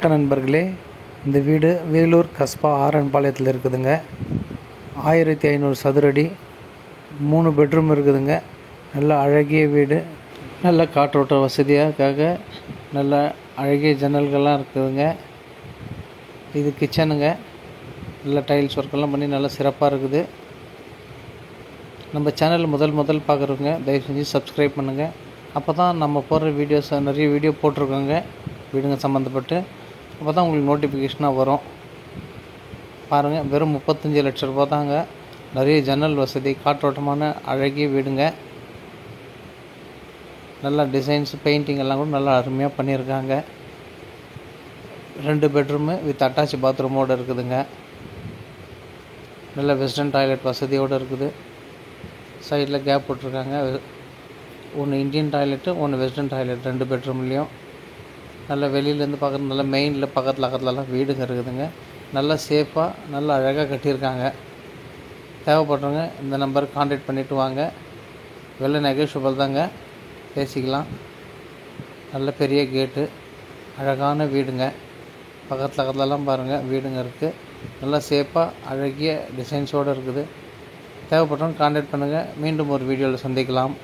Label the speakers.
Speaker 1: நண்பர்களே, இந்த வீடு வேலூர் கஸ்பா ஆரன்பாளையத்தில் இருக்குதுங்க. 1500 சதுரடி, 3 பெட்ரூம் இருக்குதுங்க. நல்ல அழகிய வீடு, நல்ல காற்றோட்ட வசதியாக நல்ல அழகிய ஜன்னல்கள்லாம் இருக்குதுங்க. இது கிச்சனுங்க. நல்ல டைல்ஸ் ஒர்க்கெல்லாம் பண்ணி நல்லா சிறப்பாக இருக்குது. நம்ம சேனல் முதல் பார்க்குறவங்க தயவு செஞ்சு சப்ஸ்கிரைப் பண்ணுங்கள். அப்போ தான் நம்ம போடுற வீடியோஸ் நிறைய வீடியோ போட்டிருக்கோங்க வீடுங்க சம்மந்தப்பட்டு. அப்போ தான் உங்களுக்கு நோட்டிஃபிகேஷனாக வரும். பாருங்கள், வெறும் 35 லட்ச ரூபா தாங்க. நிறைய ஜன்னல் வசதி, காற்றோட்டமான அழகிய வீடுங்க. நல்லா டிசைன்ஸ், பெயிண்டிங் எல்லாம் கூட நல்லா அருமையாக பண்ணியிருக்காங்க. 2 பெட்ரூமு வித் அட்டாச் பாத்ரூமோடு இருக்குதுங்க. நல்ல வெஸ்டர்ன் டாய்லெட் வசதியோடு இருக்குது. சைடில் கேப் போட்டிருக்காங்க. ஒன்று இந்தியன் டாய்லெட்டு, ஒன்று வெஸ்டர்ன் டாய்லெட் 2 பெட்ரூம்லேயும். நல்ல வெளியிலேருந்து பார்க்குறது நல்ல மெயினில் பக்கத்துலலாம் வீடுங்க இருக்குதுங்க. நல்லா சேஃபாக நல்லா அழகாக கட்டியிருக்காங்க. தேவைப்படுறவங்க இந்த நம்பருக்கு கான்டாக்ட் பண்ணிவிட்டு வாங்க. வெள்ளை நெகோஷியபிள் தாங்க, பேசிக்கலாம். நல்ல பெரிய கேட்டு, அழகான வீடுங்க. பக்கத்துலலாம் பாருங்கள் வீடுங்க இருக்குது. நல்லா சேஃபாக அழகிய டிசைன்ஸோடு இருக்குது. தேவைப்படுறவங்க கான்டாக்ட் பண்ணுங்கள். மீண்டும் ஒரு வீடியோவில் சந்திக்கலாம்.